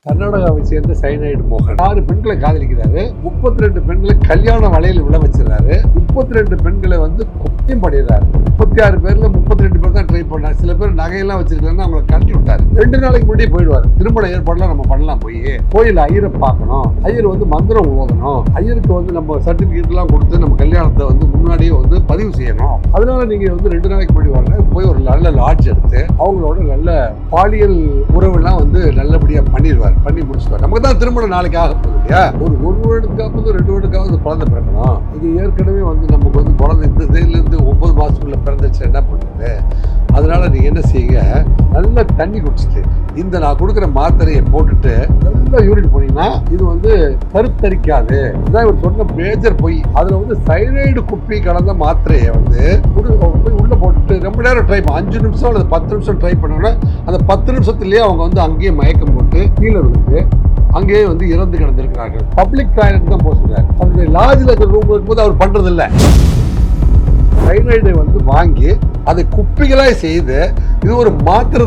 கர்நாடகாவை சேர்ந்த சைனைடு மோகன் 6 பெண்களை காதலிக்கிறாரு. 32 பெண்களை கல்யாண வலையில் விழ வச்சிருக்காரு. 32 பெண்களை வந்து கொலையும் பண்ணிடுறாரு. 36 பேர்ல 32 பேர் தான் ட்ரை பண்ணாரு. சில பேர் நகையெல்லாம் வச்சிருக்காருன்னு அவங்களை கட்டி விட்டாரு. 2 நாளைக்கு முன்னாடியே போயிடுவாரு. திருமண ஏற்பாடுலாம் நம்ம பண்ணலாம். போய் கோயில் ஐயரை பார்க்கணும், ஐயர் வந்து மந்திரம் ஓதணும், ஐயருக்கு வந்து நம்ம சர்டிபிகேட் எல்லாம் கொடுத்து நம்ம கல்யாணத்தை வந்து முன்னாடியே வந்து பதிவு செய்யணும். அதனால நீங்க வந்து 2 நாளைக்கு முன்னாடி வாங்க, போய் ஒரு நல்ல லாட்ஜ் எடுத்து அவங்களோட நல்ல பாலியல் உறவுலாம் வந்து நல்லபடியா பண்ணிடுவார். பண்ணி முடிச்சுட்டார். நமக்கு தான் திருமணம் நாளைக்கு ஆக போகுது இல்லையா? ஒரு வருடத்துக்காவது 2 வருடத்துக்காவது குழந்தை பிறக்கணும். இது ஏற்கனவே வந்து நமக்கு வந்து குழந்தை இந்த சைட்லேருந்து 9 மாசத்துக்குள்ள பிறந்துச்சு, என்ன பண்ணுறது? அதனால நீங்க என்ன செய்யுங்க, நல்லா தண்ணி குடிச்சிட்டு இந்த நான் கொடுக்குற மாத்திரையை போட்டுட்டு நல்லா யூரின் போனீங்கன்னா இது வந்து கருத்தரிக்காது. இதான் இவர் சொன்ன மேஜர் பொய். அதுல வந்து சைனைடு குப்பி கலந்த மாத்திரையை வந்து உள்ள போட்டுட்டு ரொம்ப நேரம் ட்ரை 5 நிமிஷம் அல்லது 10 நிமிஷம் ட்ரை பண்ணோன்னா அந்த 10 நிமிஷத்துலயே அவங்க வந்து அங்கேயே மயக்கம் போட்டு கீழே விழுந்து அங்கேயே வந்து இறந்து கிடந்திருக்கிறார்கள். பப்ளிக் டாய்லெட் தான் போக சொல்றாரு. அவருடைய லாட்ஜில் இருக்கிற ரூம் இருக்கும்போது அவர் பண்றது இல்லை. சைனைடை வந்து வாங்கி அதை குப்பிகளாய் செய்து இது ஒரு மாத்திரை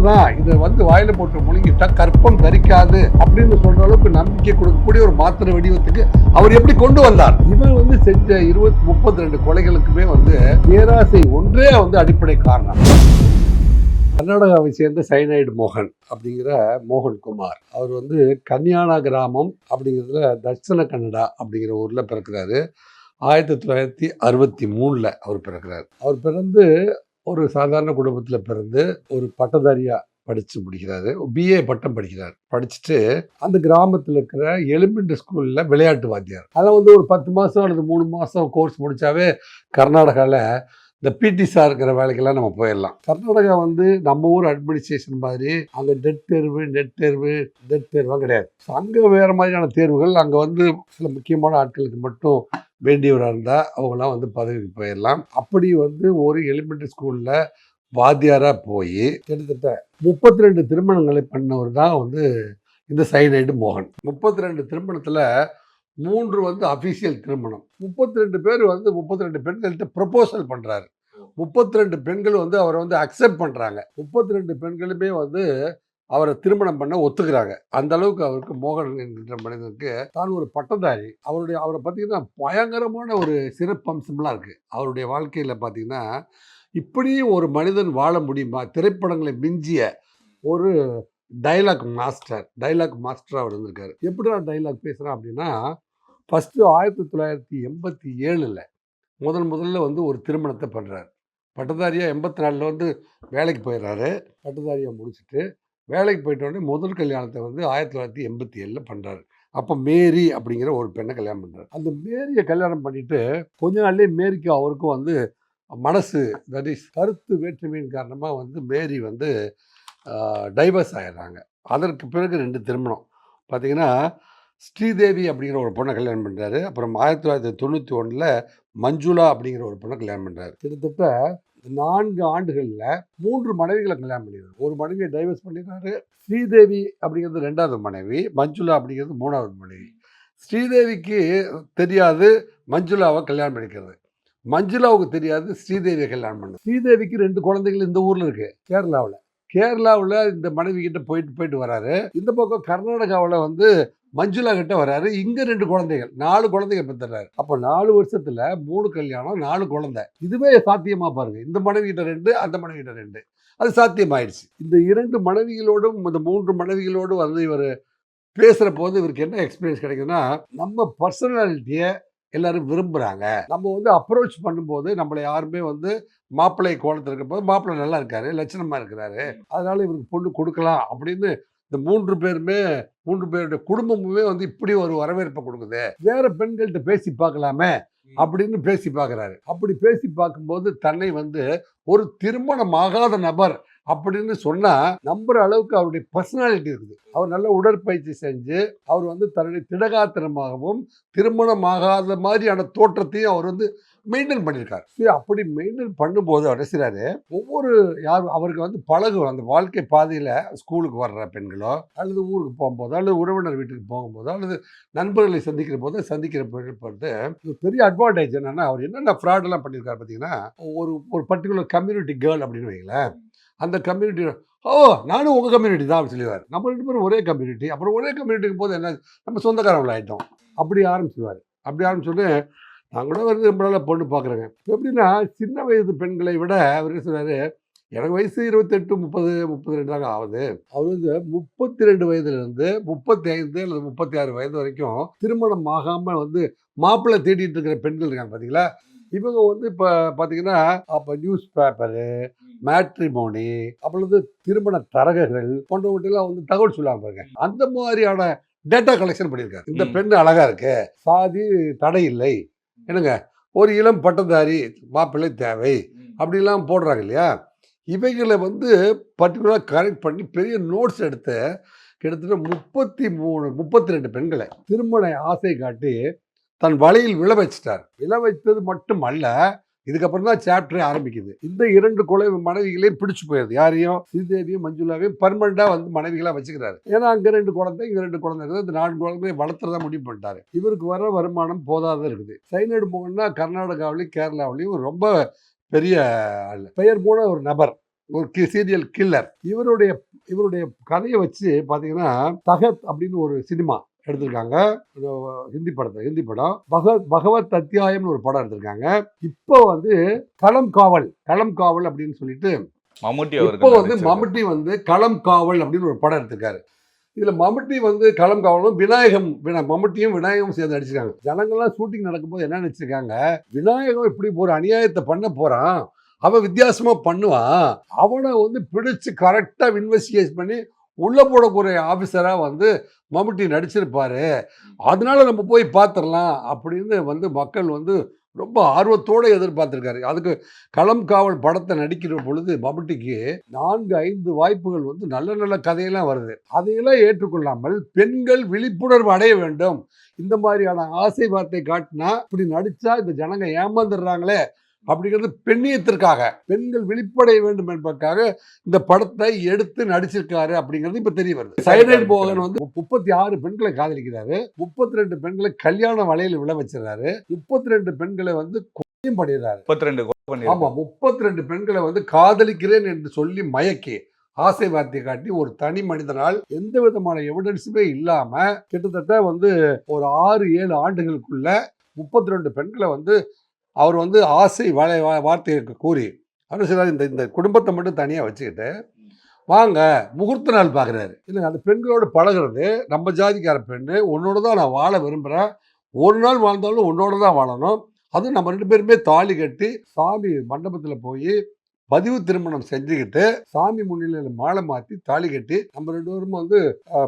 தான், இதை வந்து வாயில போட்டு முழுங்கிட்டா கற்பம் தரிக்காது அப்படின்னு சொல்ற அளவுக்கு நம்பிக்கை கொடுக்கக்கூடிய ஒரு மாத்திரை வடிவத்துக்கு அவர் எப்படி கொண்டு வந்தார்? இவர் வந்து செஞ்ச 32 கொலைகளுக்குமே வந்து பேராசை ஒன்றே வந்து அடிப்படை காரணம். கர்நாடகாவை சேர்ந்த சைனைடு மோகன் அப்படிங்கிற மோகன் குமார், அவர் வந்து கன்யானா கிராமம் அப்படிங்கிறதுல தட்சண கன்னடா அப்படிங்கிற ஊர்ல பிறக்கிறாரு. 1963 அவர் பிறக்கிறார். அவர் பிறந்து ஒரு சாதாரண குடும்பத்தில் பிறந்து ஒரு பட்டதாரியா படிச்சு முடிக்கிறாரு. BA பட்டம் படிக்கிறார். படிச்சுட்டு அந்த கிராமத்தில் இருக்கிற எலிமெண்ட்ரி ஸ்கூல்ல விளையாட்டு வாத்தியார். அதில் வந்து ஒரு 10 மாசம் அல்லது 3 மாசம் கோர்ஸ் முடிச்சாவே கர்நாடகாவில் இந்த PT சார் இருக்கிற வேலைக்கெல்லாம் நம்ம போயிடலாம். கர்நாடகா வந்து நம்ம ஊர் அட்மினிஸ்ட்ரேஷன் மாதிரி அங்கே டெட் தேர்வுலாம் கிடையாது. அங்கே வேற மாதிரியான தேர்வுகள். அங்கே வந்து சில முக்கியமான ஆட்களுக்கு மட்டும் வேண்டியவராக இருந்தால் அவங்களாம் வந்து பதவிக்கு போயிடலாம். அப்படி வந்து ஒரு எலிமெண்ட்ரி ஸ்கூலில் வாத்தியாராக போய் கிட்டத்தட்ட 32 திருமணங்களை பண்ணவர் தான் வந்து இந்த சைனைடு மோகன். 32 திருமணத்தில் 3 வந்து அஃபீஷியல் திருமணம். 32 பேர் வந்து 32 பெண்கள்கிட்ட ப்ரொபோசல் பண்ணுறாரு. 32 பெண்கள் வந்து அவரை வந்து அக்செப்ட் பண்ணுறாங்க. 32 பெண்களுமே வந்து அவரை திருமணம் பண்ண ஒத்துக்கிறாங்க. அந்த அளவுக்கு அவருக்கு மோகன் என்கின்ற மனிதனுக்கு தான் ஒரு பட்டதாரி. அவரை பார்த்தீங்கன்னா பயங்கரமான ஒரு சிறப்பம்சம்லாம் இருக்கு. அவருடைய வாழ்க்கையில பார்த்தீங்கன்னா இப்படி ஒரு மனிதன் வாழ முடியுமா? திரைப்படங்களை மிஞ்சிய ஒரு டைலாக் மாஸ்டர் அவர் இருந்திருக்காரு. எப்படி டைலாக் பேசுறான் அப்படின்னா, ஃபர்ஸ்ட் 1987 முதல்ல வந்து ஒரு திருமணத்தை பண்றாரு. பட்டதாரியா 84 வந்து வேலைக்கு போயிடுறாரு. பட்டதாரியா முடிச்சுட்டு வேலைக்கு போயிட்ட உடனே முதல் கல்யாணத்தை வந்து 1987 பண்றாரு. அப்போ மேரி அப்படிங்கிற ஒரு பெண்ணை கல்யாணம் பண்றாரு. அந்த மேரியை கல்யாணம் பண்ணிட்டு கொஞ்ச நாள்லயே மேரிக்கும் அவருக்கும் வந்து மனசு தட் இஸ் கருத்து வேற்றுமையின் காரணமா வந்து மேரி வந்து டைவர்ஸ் ஆயிடுறாங்க. அதற்கு பிறகு 2 திருமணம் பார்த்தீங்கன்னா, ஸ்ரீதேவி அப்படிங்கிற ஒரு பொண்ணை கல்யாணம் பண்ணுறாரு. அப்புறம் 1991 மஞ்சுளா அப்படிங்கிற ஒரு பொண்ணை கல்யாணம் பண்ணுறாரு. கிட்டத்தட்ட 4 ஆண்டுகளில் 3 மனைவிகளை கல்யாணம் பண்ணிடுறாரு. ஒரு மனைவியை டைவர்ஸ் பண்ணிடுறாரு. ஸ்ரீதேவி அப்படிங்கிறது 2வது மனைவி, மஞ்சுளா அப்படிங்கிறது 3வது மனைவி. ஸ்ரீதேவிக்கு தெரியாது மஞ்சுளாவை கல்யாணம் பண்ணிக்கிறது. மஞ்சுளாவுக்கு தெரியாது ஸ்ரீதேவியை கல்யாணம் பண்ணு. ஸ்ரீதேவிக்கு 2 குழந்தைகள் இந்த ஊர்ல இருக்கு, கேரளாவில் இந்த மனைவி கிட்ட போயிட்டு வராரு. இந்த பக்கம் கர்நாடகாவில் வந்து மஞ்சுளா கிட்ட வராரு. இங்க 2 குழந்தைகள், 4 குழந்தைகள் பெற்றுறாரு. அப்போ 4 வருஷத்துல 3 கல்யாணம், 4 குழந்தை. இதுவே சாத்தியமா பாருங்க. இந்த மனைவி கிட்ட 2, அந்த மனைவி கிட்ட 2. அது சாத்தியமாயிடுச்சு. இந்த 2 மனைவிகளோடும் இந்த 3 மனைவிகளோடும் வந்து இவர் பேசுற போது இவருக்கு என்ன எக்ஸ்பீரியன்ஸ் கிடைக்குதுன்னா, நம்ம பர்சனாலிட்டியை எல்லாரும் விரும்புறாங்க. நம்ம வந்து அப்ரோச் பண்ணும்போது நம்மளை யாருமே வந்து மாப்பிள்ளை கோலத்தில் இருக்க போது மாப்பிள்ளை நல்லா இருக்காரு, லட்சணமா இருக்கிறாரு, அதனால இவருக்கு பொண்ணு கொடுக்கலாம் அப்படின்னு இந்த 3 பேருடைய குடும்பமுமே வந்து இப்படி ஒரு வரவேற்பை கொடுக்குது. வேற பெண்கள்கிட்ட பேசி பார்க்கலாமே அப்படின்னு பேசி பார்க்குறாரு. அப்படி பேசி பார்க்கும்போது தன்னை வந்து ஒரு திருமணமாகாத நபர் அப்படின்னு சொன்னா நம்புற அளவுக்கு அவருடைய பர்சனாலிட்டி இருக்குது. அவர் நல்ல உடற்பயிற்சி செஞ்சு அவர் வந்து தன்னுடைய திடகாத்திரமாகவும் திருமணமாகாத மாதிரியான தோற்றத்தையும் அவர் வந்து மெயின்டைன் பண்ணியிருக்காரு. அப்படி மெயின்டைன் பண்ணும்போது அவர் செய்றாரு, ஒவ்வொரு அவருக்கு வந்து பழகும் அந்த வாழ்க்கை பாதையில ஸ்கூலுக்கு வர்ற பெண்களோ அல்லது ஊருக்கு போகும்போதோ அல்லது உறவினர் வீட்டுக்கு போகும்போதோ அல்லது நண்பர்களை சந்திக்கிற பொழுது பெரிய அட்வான்டேஜ் என்னன்னா, அவர் என்னென்ன ஃப்ராட் எல்லாம் பண்ணியிருக்காரு பார்த்தீங்கன்னா, ஒரு பர்டிகுலர் கம்யூனிட்டி கேர்ள் அப்படின்னு வைங்களேன், அந்த கம்யூனிட்டி ஓ நானும் உங்கள் கம்யூனிட்டி தான் அப்படின்னு சொல்லுவார். நம்ம 2 பேரும் ஒரே கம்யூனிட்டி. அப்புறம் ஒரே கம்யூனிட்டிக்கும் போது என்ன நம்ம சொந்தக்காரங்கள ஆகிட்டோம். அப்படி ஆரம்பிச்சுடுவார். அப்படி ஆரம்பிச்சோடனே நான் கூட வந்து ரொம்ப நாளாக பொண்ணு பார்க்குறேங்க. எப்படின்னா சின்ன வயது பெண்களை விட அவர் என்ன சொல்றாரு, எனக்கு வயசு 28, 30, 32 தாங்க ஆகுது. அவர் வந்து 32 வயதுலேருந்து 35 அல்லது 36 வயது வரைக்கும் திருமணம் ஆகாம வந்து மாப்பிள்ளை தேடிட்டு இருக்கிற பெண்கள் இருக்காங்க பார்த்தீங்களா? இவங்க வந்து இப்போ பார்த்தீங்கன்னா, அப்போ நியூஸ் பேப்பரு, மேட்ரிமோனி, அப்பொழுது திருமண தரகர்கள் போன்றவற்றெல்லாம் வந்து தகவல் சொல்லுவாங்க பாருங்க. அந்த மாதிரியான டேட்டா கலெக்ஷன் பண்ணியிருக்காரு. இந்த பெண் அழகா இருக்கு, சாதி தடை இல்லை, என்னங்க ஒரு இளம் பட்டதாரி மாப்பிள்ளை தேவை அப்படிலாம் போடுறாங்க இல்லையா? இவைகளை வந்து பர்டிகுலராக கரெக்ட் பண்ணி பெரிய நோட்ஸ் எடுத்து கிட்டத்தட்ட 33, 32 பெண்களை திருமண ஆசை காட்டி தன் வலையில் விழ வச்சிட்டார். விழ வைத்தது மட்டும் அல்ல, இதுக்கப்புறம் தான் சாப்டரே ஆரம்பிக்குது. இந்த 2 கொலை மனைவிகளையும் பிடிச்சு போயிருது. யாரையும் ஸ்ரீதேவியும் மஞ்சுளாவையும் பர்மனண்டா வந்து மனைவிகளா வச்சுக்கிறாரு. ஏன்னா அங்க 2 குழந்தை, இங்க 2 குழந்தை இருக்குது. இந்த 4 குழந்தையை வளர்த்துறதா முடிவு பண்ணிட்டாரு. இவருக்கு வர வருமானம் போதாத இருக்குது. சைனடு மோகன்னா கர்நாடகாவிலையும் கேரளாவிலையும் ரொம்ப பெரிய ஆள். பெயர் போன ஒரு நபர், ஒரு சீரியல் கில்லர். இவருடைய கதையை வச்சு பார்த்தீங்கன்னா தகத் அப்படின்னு ஒரு சினிமா எடுத்திருக்காங்க. ஹிந்தி படம் பகவத் அத்தியாயம்னு ஒரு படம் எடுத்திருக்காங்க. இப்போ வந்து களம் காவல் அப்படின்னு சொல்லிட்டு இப்போ வந்து மம்முட்டி வந்து களம் காவல் அப்படின்னு ஒரு படம் எடுத்திருக்காரு. இதுல மம்முட்டி வந்து களம் காவலும் மம்முட்டியும் விநாயகமும் சேர்ந்து நடிச்சிருக்காங்க. ஜனங்கள்லாம் ஷூட்டிங் நடக்கும்போது என்ன நினைச்சிருக்காங்க, விநாயகம் இப்படி ஒரு அநியாயத்தை பண்ண போறான், அவன் வித்தியாசமா பண்ணுவான், அவனை வந்து பிடிச்சு கரெக்டா இன்வெஸ்டிகேட் பண்ணி உள்ள போடக்கூடிய ஆபீசரா வந்து மம்முட்டி நடிச்சிருப்பாரு, அதனால நம்ம போய் பார்த்துடலாம் அப்படின்னு வந்து மக்கள் வந்து ரொம்ப ஆர்வத்தோடு எதிர்பார்த்திருக்காரு. அதுக்கு களம் காவல் படத்தை நடிக்கிற பொழுது மம்முட்டிக்கு 4, 5 வாய்ப்புகள் வந்து நல்ல நல்ல கதையெல்லாம் வருது. அதையெல்லாம் ஏற்றுக்கொள்ளாமல் பெண்கள் விழிப்புணர்வு அடைய வேண்டும், இந்த மாதிரியான ஆசை வார்த்தை காட்டினா இப்படி நடிச்சா இந்த ஜனங்க ஏமாந்துடுறாங்களே அப்படிங்கிறது பெண்ணியத்திற்காக, பெண்கள் விழிப்படைய வேண்டும் என்பதற்காக இந்த படத்தை எடுத்து நடிச்சிருக்காரு அப்படிங்கிறது இப்ப தெரிய வருது. சைனட் மோகன் வந்து 36 பெண்களை காதலிக்கிறாரு, 32 பெண்களை கல்யாண வலையில் விழ வச்சிருக்காரு, 32 பெண்களை வந்து கொலையும் பண்ணிடுறாரு. 32 பெண்களை வந்து காதலிக்கிறேன் என்று சொல்லி மயக்கி ஆசை வார்த்தை காட்டி ஒரு தனி மனிதனால் எந்த விதமான எவிடன்ஸுமே இல்லாம கிட்டத்தட்ட வந்து ஒரு 6-7 ஆண்டுகளுக்குள்ள 32 பெண்களை வந்து அவர் வந்து ஆசை வார்த்தையை கூறி அவர் சொல்றாரு, இந்த குடும்பத்தை மட்டும் தனியாக வச்சுக்கிட்டு வாங்க முகூர்த்த நாள் பார்க்குறாரு. இல்லைங்க அந்த பெண்களோடு பழகிறது, நம்ம ஜாதிக்கார பெண்ணு உன்னோட தான் நான் வாழ விரும்புகிறேன், ஒரு நாள் வாழ்ந்தாலும் உன்னோட தான் வாழணும், அதுவும் நம்ம 2 பேருமே தாலி கட்டி சாமி மண்டபத்தில் போய் பதிவு திருமணம் செஞ்சுக்கிட்டு சாமி முன்னிலையில் மாலை மாற்றி தாலி கட்டி நம்ம 2 பேரும் வந்து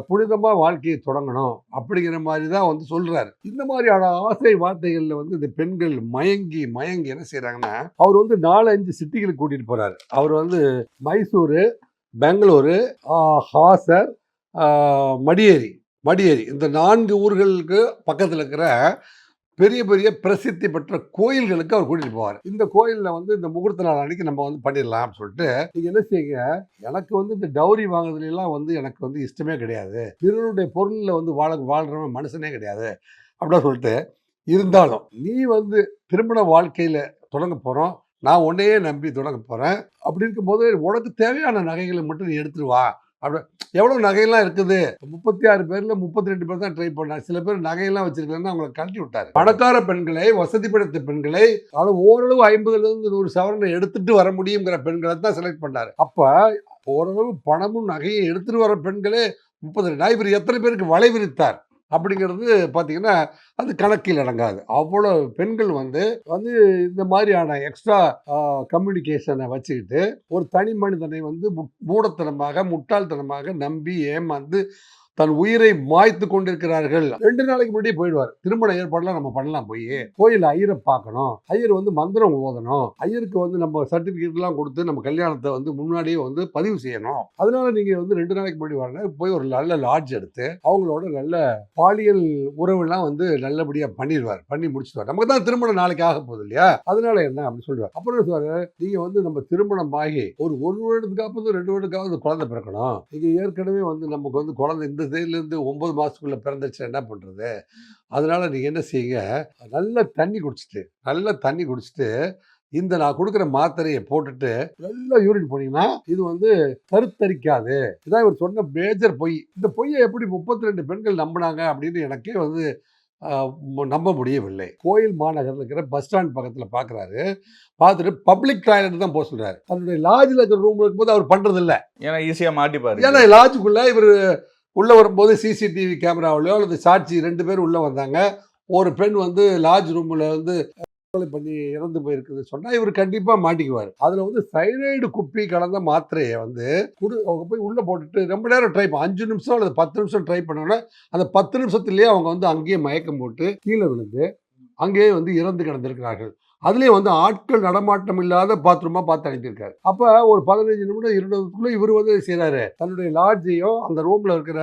புனிதமாக வாழ்க்கையை தொடங்கணும் அப்படிங்கிற மாதிரி தான் வந்து சொல்றாரு. இந்த மாதிரியான ஆசை வார்த்தைகளில் வந்து இந்த பெண்கள் மயங்கி என்ன செய்யறாங்கன்னா, அவர் வந்து 4-5 சிட்டிகளுக்கு கூட்டிட்டு போறாரு. அவர் வந்து மைசூரு, பெங்களூரு, ஹாசர், மடியேரி இந்த 4 ஊர்களுக்கு பக்கத்தில் இருக்கிற பெரிய பெரிய பிரசித்தி பெற்ற கோயில்களுக்கு அவர் கூட்டிட்டு போவார். இந்த கோயிலில் வந்து இந்த முகூர்த்த நாள் அன்னைக்கு நம்ம வந்து பண்ணிடலாம் சொல்லிட்டு, நீங்க என்ன செய்யுங்க, எனக்கு வந்து இந்த டவுரி வாங்குறதுலாம் வந்து எனக்கு வந்து இஷ்டமே கிடையாது, பிறருடைய பொருளில் வந்து வாழ்றவன் மனுஷனே கிடையாது அப்படின்னா சொல்லிட்டு, இருந்தாலும் நீ வந்து திருமண வாழ்க்கையில தொடங்க போறோம், நான் உன்னையே நம்பி தொடங்க போறேன், அப்படி இருக்கும்போது உனக்கு தேவையான நகைகளை மட்டும் நீ எடுத்துட்டு வா. அப்படி எவ்வளோ நகையெல்லாம் இருக்குது, 36 பேரில் 32 பேர் தான் ட்ரை பண்ணார். சில பேர் நகையெல்லாம் வச்சிருக்கலன்னு அவங்களை கழட்டி விட்டார். பணக்கார பெண்களை, வசதி படைத்த பெண்களை, அதாவது ஓரளவு 50லேருந்து 100 சவரனை எடுத்துட்டு வர முடியுங்கிற பெண்களை தான் செலக்ட் பண்ணார். அப்போ ஓரளவு பணமும் நகையை எடுத்துட்டு வர பெண்களே 32. இவர் எத்தனை பேருக்கு வலை விரித்தார் அப்படிங்கிறது பார்த்தீங்கன்னா அது கணக்கில் அடங்காது. அவ்வளோ பெண்கள் வந்து இந்த மாதிரியான எக்ஸ்ட்ரா கம்யூனிகேஷனை வச்சுக்கிட்டு ஒரு தனி மனிதனை வந்து மூடத்தனமாக முட்டாள்தனமாக நம்பி ஏமாந்து தன் உயிரை மாய்த்து கொண்டிருக்கிறார்கள். 2 நாளைக்கு முன்னாடியே போயிடுவார். திருமண ஏற்பாடுலாம் நம்ம பண்ணலாம், போய் கோயில் ஐயரை பார்க்கணும், ஐயர் வந்து மந்திரம் ஓதணும், ஐயருக்கு வந்து நம்ம சர்டிபிகேட்லாம் கொடுத்து நம்ம கல்யாணத்தை வந்து முன்னாடியே வந்து பதிவு செய்யணும். அதனால நீங்க வந்து 2 நாளைக்கு முன்னாடி வரணும், போய் ஒரு நல்ல லாட்ஜ் எடுத்து அவங்களோட நல்ல பாலியல் உறவுலாம் வந்து நல்லபடியா பண்ணி முடிச்சுடுவார். நமக்கு தான் திருமணம் நாளைக்கு ஆக போகுது இல்லையா, அதனால என்ன அப்படின்னு சொல்லுவார். அப்புறம் சொல்லுவாரு, நீங்க வந்து நம்ம திருமணம் ஆகி ஒரு 1 வருடத்துக்காவது 2 வருடத்துக்காவது குழந்தை பிறக்கணும். நீங்க ஏற்கனவே வந்து நமக்கு வந்து குழந்தை இந்த தேதியிலேருந்து 9 மாசத்துக்குள்ள பிறந்துச்சு, என்ன பண்றது, அதனால நீங்க என்ன செய்யுங்க, நல்ல தண்ணி குடிச்சிட்டு இந்த நான் கொடுக்குற மாத்திரையை போட்டுட்டு எல்லாம் யூரின் போனீங்கன்னா இது வந்து கருத்தரிக்காது. இதான் இவர் சொன்ன மேஜர் பொய். இந்த பொய்யை எப்படி 32 பெண்கள் நம்பினாங்க அப்படின்னு எனக்கே வந்து நம்ப முடியவில்லை. கோயில் மாநகரில் இருக்கிற பஸ் ஸ்டாண்ட் பக்கத்தில் பார்க்குறாரு. பார்த்துட்டு பப்ளிக் டாய்லெட் தான் போக சொல்றாரு. தன்னுடைய லாட்ஜில் இருக்கிற ரூம் இருக்கும்போது அவர் பண்றது இல்லை. ஏன்னா ஈஸியாக மாட்டிப்பாரு. ஏன்னா லாட்ஜுக்குள்ள இவர் உள்ள வரும்போது சிசிடிவி கேமராவிலையோ அல்லது சாட்சி 2 பேர் உள்ள வந்தாங்க. ஒரு பெண் வந்து லாட்ஜ் ரூம்ல வந்து பண்ணி இறந்து போயிருக்குது சொன்னா இவர் கண்டிப்பா மாட்டிக்குவார். அதுல வந்து சைனைடு குப்பி கலந்த மாத்திரையை வந்து அவங்க போய் உள்ள போட்டுட்டு ரொம்ப நேரம் ட்ரை 5 நிமிஷம் அல்லது 10 நிமிஷம் ட்ரை பண்ணோன்னா அந்த 10 நிமிஷத்துலயே அவங்க வந்து அங்கேயே மயக்கம் போட்டு கீழே விழுந்து அங்கேயே வந்து இறந்து கிடந்திருக்கிறார்கள். அதுலேயும் வந்து ஆட்கள் நடமாட்டம் இல்லாத பாத்ரூமா பார்த்து அனுப்பியிருக்காரு. அப்போ ஒரு 15 நிமிடம் 20 நிமிடத்துக்குள்ள இவர் வந்து செய்கிறாரு, தன்னுடைய லாட்ஜையும் அந்த ரூமில் இருக்கிற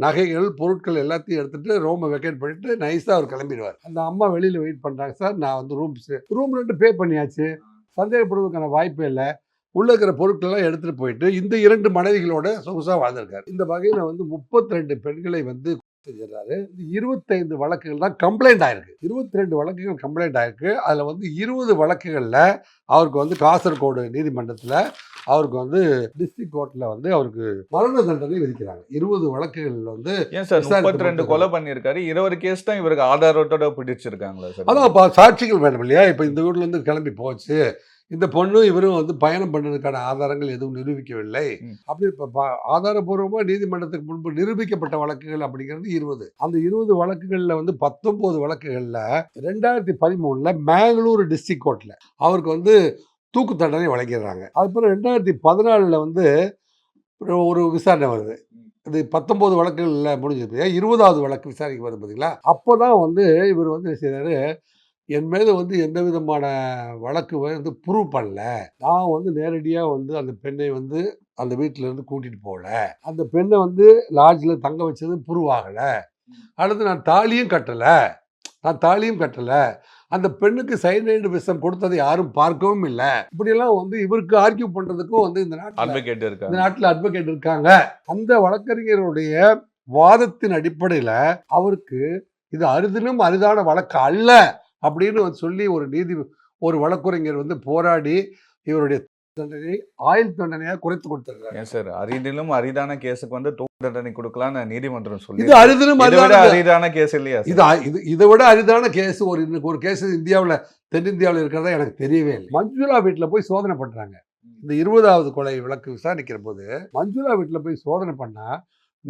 நகைகள் பொருட்கள் எல்லாத்தையும் எடுத்துட்டு ரூமை வெக்கேட் பண்ணிட்டு நைஸாக அவர் கிளம்பிடுவார். அந்த அம்மா வெளியில் வெயிட் பண்ணுறாங்க, சார் நான் வந்து ரூம் ரெண்டு பே பண்ணியாச்சு, சந்தேகப்படுவதற்கான வாய்ப்பே இல்லை, உள்ள இருக்கிற பொருட்களெல்லாம் எடுத்துகிட்டு போயிட்டு இந்த 2 மனைவிகளோட சொகுசாக வாழ்ந்திருக்காரு. இந்த வகையில் வந்து 32 பெண்களை வந்து செஞ்சிடறாரு. 25 வழக்குகள் தான் கம்ப்ளைண்ட் ஆயிருக்கு. 22 வழக்குகள் கம்ப்ளைண்ட் ஆயிருக்கு. அதில் வந்து 20 வழக்குகளில் அவருக்கு வந்து காசர்கோடு நீதிமன்றத்தில் அவருக்கு வந்து டிஸ்ட்ரிக்ட் கோர்ட்டில் வந்து அவருக்கு மரண தண்டனை விதிக்கிறாங்க. 20 வழக்குகள் வந்து ஏன் சார் 32 கொலை பண்ணியிருக்காரு, 20 கேஸ் தான் இவருக்கு ஆதாரத்தோட பிடிச்சிருக்காங்களா சார்? அதான் சாட்சிகள் வேணும் இல்லையா? இப்போ இந்த வீட்டில் இருந்து கிளம்பி போச்சு, இந்த பொண்ணும் இவரும் வந்து பயணம் பண்ணதுக்கான ஆதாரங்கள் எதுவும் நிரூபிக்கவில்லை. அப்படி இப்போ ஆதாரபூர்வமாக நீதிமன்றத்துக்கு முன்பு நிரூபிக்கப்பட்ட வழக்குகள் அப்படிங்கிறது 20. அந்த 20 வழக்குகளில் வந்து 19 வழக்குகளில் 2013 மேங்களூர் டிஸ்ட்ரிக்ட் கோர்ட்டில் அவருக்கு வந்து தூக்கு தண்டனை வழங்கிடுறாங்க. அதுக்கப்புறம் 2014 வந்து ஒரு விசாரணை வருது. இது 19 வழக்குகளில் முடிஞ்சது. 20வது வழக்கு விசாரிக்க வருது பார்த்தீங்களா? அப்போ தான் வந்து இவர் வந்து செய்கிறாரு, என் மீது வந்து எந்த விதமான வழக்கு வந்து ப்ரூவ் பண்ணல, நான் வந்து நேரடியாக வந்து அந்த பெண்ணை வந்து அந்த வீட்டிலேருந்து கூட்டிகிட்டு போகல, அந்த பெண்ணை வந்து லாட்ஜில் தங்க வச்சது ப்ரூவ் ஆகலை, அடுத்து நான் தாலியும் கட்டலை, அந்த பெண்ணுக்கு சைனைடு விஷம் கொடுத்ததை யாரும் பார்க்கவும் இல்லை, இப்படியெல்லாம் வந்து இவருக்கு ஆர்கியூ பண்ணுறதுக்கும் வந்து இந்த நாட்டில் அட்வொகேட் இருக்காங்க. அந்த வழக்கறிஞருடைய வாதத்தின் அடிப்படையில் அவருக்கு இது அரிதிலும் அரிதான வழக்கு அல்ல அப்படின்னு சொல்லி ஒரு வழக்குரைஞர் வந்து போராடி இவருடைய தண்டனை ஆயுள் தண்டனையாக குறைத்து கொடுத்திருக்காங்க. சார், அரிதிலும் அரிதான கேஸுக்கு வந்து தூக்கு தண்டனை கொடுக்கலாம்னு நீதிமன்றம் சொல்லி, இது அரிதிலும் அரிதான கேஸ் இல்லையா? இதை விட அரிதான கேஸ் ஒரு கேஸ் இந்தியாவில் தென்னிந்தியாவில் இருக்கிறதா எனக்கு தெரியவே இல்லை. மஞ்சுளா வீட்டில் போய் சோதனை பண்றாங்க. இந்த 20வது கொலை விளக்கு விசாரிக்கிற போது மஞ்சுளா வீட்டில் போய் சோதனை பண்ணா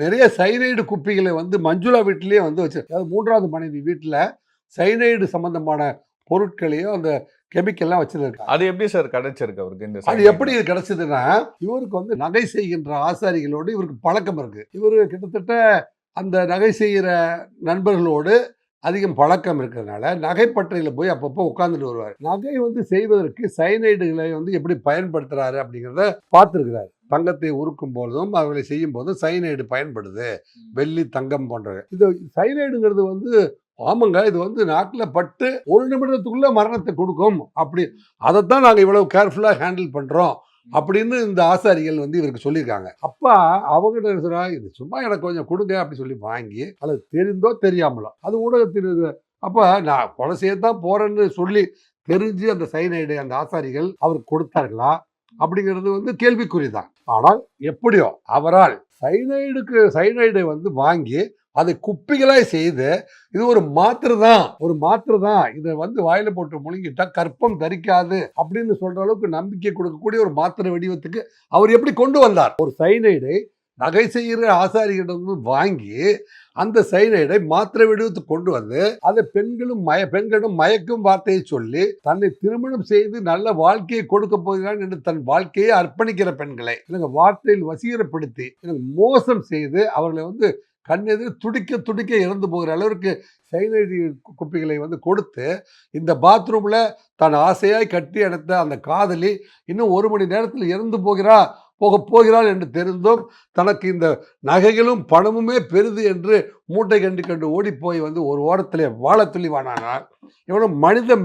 நிறைய சைனைடு குப்பிகளை வந்து மஞ்சுளா வீட்டிலேயே வந்து வச்சு, அதாவது 3வது மனைவி வீட்டில் சைனைடு சம்பந்தமான பொருட்களையும் அந்த கெமிக்கல்லாம் வச்சிருக்காங்க. அது எப்படி சார் கிடைச்சிருக்கு அவருக்கு? அது எப்படி கிடைச்சதுன்னா, இவருக்கு வந்து நகை செய்கின்ற ஆசாரிகளோடு இவருக்கு பழக்கம் இருக்கு. இவரு கிட்டத்தட்ட அந்த நகை செய்கிற நண்பர்களோடு அதிகம் பழக்கம் இருக்கிறதுனால நகைப்பற்றையில் போய் அப்பப்போ உட்காந்துட்டு வருவார். நகை வந்து செய்வதற்கு சைனைடுகளை வந்து எப்படி பயன்படுத்துறாரு அப்படிங்கிறத பார்த்துருக்கிறாரு. தங்கத்தை உருக்கும் போதும் அவர்களை செய்யும் போதும் சைனைடு பயன்படுது, வெள்ளி தங்கம் போன்றது. இது சைனைடுங்கிறது வந்து ஆமாங்க, இது வந்து நாட்டில் பட்டு 1 நிமிடத்துக்குள்ள மரணத்தை கொடுக்கும், அப்படி அதைத்தான் நாங்கள் இவ்வளவு கேர்ஃபுல்லாக ஹேண்டில் பண்ணுறோம் அப்படின்னு இந்த ஆசாரிகள் வந்து இவருக்கு சொல்லியிருக்காங்க. அப்பா அவங்ககிட்ட சொல்றா, இது சும்மா எனக்கு கொஞ்சம் கொடுங்க அப்படி சொல்லி வாங்கி, அல்லது தெரிந்தோ தெரியாமலோ அது ஊடகத்தில் அப்போ நான் கொலை செய்யத்தான் போறேன்னு சொல்லி தெரிஞ்சு அந்த சைனைடை அந்த ஆசாரிகள் அவருக்கு கொடுத்தார்களா அப்படிங்கிறது வந்து கேள்விக்குறிதான். ஆனால் எப்படியோ அவரால் சைனைடை வந்து வாங்கி அதை குப்பிகளாய் செய்து, இது ஒரு மாத்திரை தான், இதை வந்து வாயில போட்டு முழுங்கிட்டா கற்பம் தரிக்காது அப்படின்னு சொல்ற அளவுக்கு நம்பிக்கை கொடுக்கக்கூடிய ஒரு மாத்திரை வடிவத்துக்கு அவர் எப்படி கொண்டு வந்தார்? ஒரு சைனைடை நகை செய்கிற ஆசாரிகளிடம் வாங்கி அந்த சைனைடை மாத்திரை வடிவத்துக்கு கொண்டு வந்து அதை பெண்களும் மயக்கும் வார்த்தையை சொல்லி தன்னை திருமணம் செய்து நல்ல வாழ்க்கையை கொடுக்க போகிறான் என்று தன் வாழ்க்கையை அர்ப்பணிக்கிற பெண்களை வார்த்தையில் வசீகரப்படுத்தி மோசம் செய்து அவர்களை வந்து கண்ணெதிர் துடிக்க இறந்து போகிற அளவிற்கு சைனைடு குப்பிகளை வந்து கொடுத்து இந்த பாத்ரூம்ல தன் ஆசையாய் கட்டி அடைத்த அந்த காதலி இன்னும் 1 மணி நேரத்தில் இறந்து போகிறாள் என்று தெரிந்தும் தனக்கு இந்த நகைகளும் பணமுமே பெரிது என்று மூட்டை கண்டு ஓடி போய் வந்து ஒரு ஓரத்திலே வாழ துள்ளிவானானால் இவனும்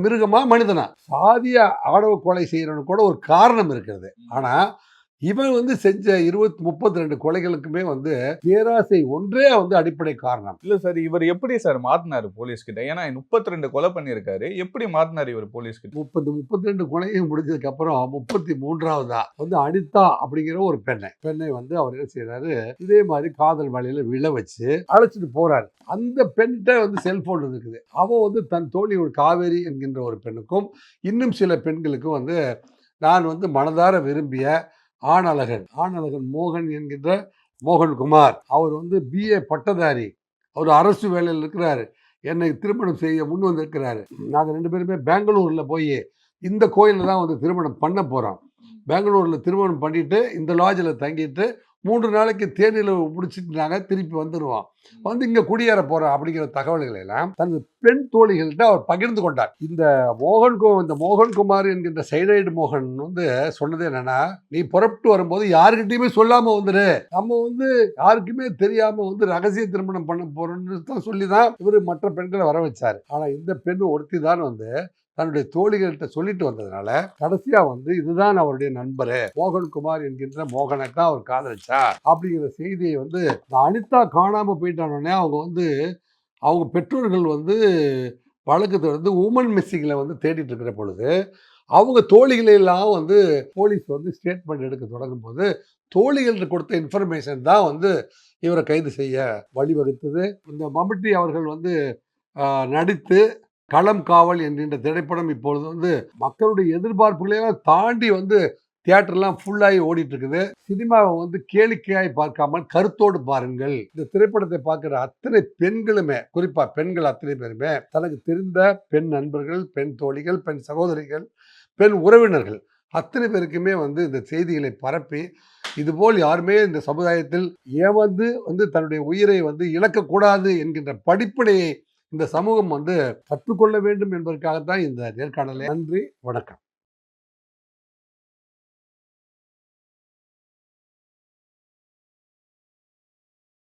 மிருகமா மனிதனா? சாதிய ஆணவ கொலை செய்யறவனு கூட ஒரு காரணம் இருக்கிறது. ஆனா இவன் வந்து செஞ்ச 32 கொலைகளுக்குமே வந்து பேராசை ஒன்றே வந்து அடிப்படை காரணம். இல்ல சார், இவர் எப்படி சார் மாத்துனாரு போலீஸ் கிட்ட? ஏன்னா 32 கொலை பண்ணியிருக்காரு. எப்படி மாத்துனாரு இவர் போலீஸ் கிட்ட? 32 கொலையும் முடிஞ்சதுக்கு அப்புறம் 33வதா வந்து அனிதா அப்படிங்கிற ஒரு பெண்ணை வந்து அவர் என்ன செய்யறாரு, இதே மாதிரி காதல் வலையில விழ வச்சு அழைச்சிட்டு போறாரு. அந்த பெண்கிட்ட வந்து செல்போன் இருக்குது. அவ வந்து தன் தோழி ஒரு காவேரி என்கின்ற ஒரு பெண்ணுக்கும் இன்னும் சில பெண்களுக்கும் வந்து நான் வந்து மனதார விரும்பிய ஆணழகன் மோகன் என்கின்ற மோகன்குமார், அவர் வந்து BA பட்டதாரி, அவர் அரசு வேலையில் இருக்கிறாரு, என்னை திருமணம் செய்ய முன் வந்திருக்கிறாரு. நாங்கள் 2 பேருமே பெங்களூரில் போய் இந்த கோயிலில் தான் வந்து திருமணம் பண்ண போகிறோம். பெங்களூரில் திருமணம் பண்ணிட்டு இந்த லாட்ஜில் தங்கிட்டு 3 நாளைக்கு தேனியில் முடிச்சுட்டு நாங்கள் திருப்பி வந்துடுவோம், வந்து இங்கே குடியேற போகிறோம் அப்படிங்கிற தகவல்களை எல்லாம் தனது பெண் தோழிகள்கிட்ட அவர் பகிர்ந்து கொண்டார். இந்த மோகன்குமார் என்கின்ற சைனைடு மோகன் வந்து சொன்னது என்னன்னா, நீ புறப்பட்டு வரும்போது யாருக்கிட்டையுமே சொல்லாமல் வந்துடு, நம்ம வந்து யாருக்குமே தெரியாமல் வந்து ரகசிய திருமணம் பண்ண போகிறோன்னு தான் சொல்லி தான் இவர் மற்ற பெண்களை வர வச்சார். ஆனால் இந்த பெண் ஒருத்தி தான் வந்து தன்னுடைய தோழிகள்கிட்ட சொல்லிட்டு வந்ததுனால கடைசியா வந்து இதுதான் அவருடைய நண்பரு மோகன்குமார் என்கின்ற மோகனை தான் அவர் காதலிச்சா அப்படிங்கிற செய்தியை வந்து அனிதா காணாம போயிட்டானோடனே அவங்க பெற்றோர்கள் வந்து வழக்கு தொடர்ந்து உமன் மிஸ்ஸிங்கில் வந்து தேடிட்டு இருக்கிற பொழுது அவங்க தோழிகளெல்லாம் வந்து போலீஸ் வந்து ஸ்டேட்மெண்ட் எடுக்க தொடங்கும் போது தோழிகள் கொடுத்த இன்ஃபர்மேஷன் தான் வந்து இவரை கைது செய்ய வழிவகுத்தது. இந்த மம்முட்டி அவர்கள் வந்து நடித்து களம் காவல் என்கின்ற திரைப்படம் இப்பொழுது வந்து மக்களுடைய எதிர்பார்ப்புகளையும் தாண்டி வந்து தியேட்டர்லாம் ஃபுல்லாகி ஓடிட்டு இருக்குது. சினிமாவை வந்து கேளிக்கையாய் பார்க்காமல் கருத்தோடு பாருங்கள். இந்த திரைப்படத்தை பார்க்குற அத்தனை பெண்களுமே, குறிப்பாக பெண்கள் அத்தனை பேருமே தனக்கு தெரிந்த பெண் நண்பர்கள், பெண் தோழிகள், பெண் சகோதரிகள், பெண் உறவினர்கள் அத்தனை பேருக்குமே வந்து இந்த செய்திகளை பரப்பி இதுபோல் யாருமே இந்த சமுதாயத்தில் ஏமாந்து வந்து தன்னுடைய உயிரை வந்து இழக்கக்கூடாது என்கின்ற படிப்பினையை இந்த சமூகம் வந்து கற்றுக்கொள்ள வேண்டும் என்பதற்காகத்தான் இந்த நேர்காணலை. நன்றி, வணக்கம்.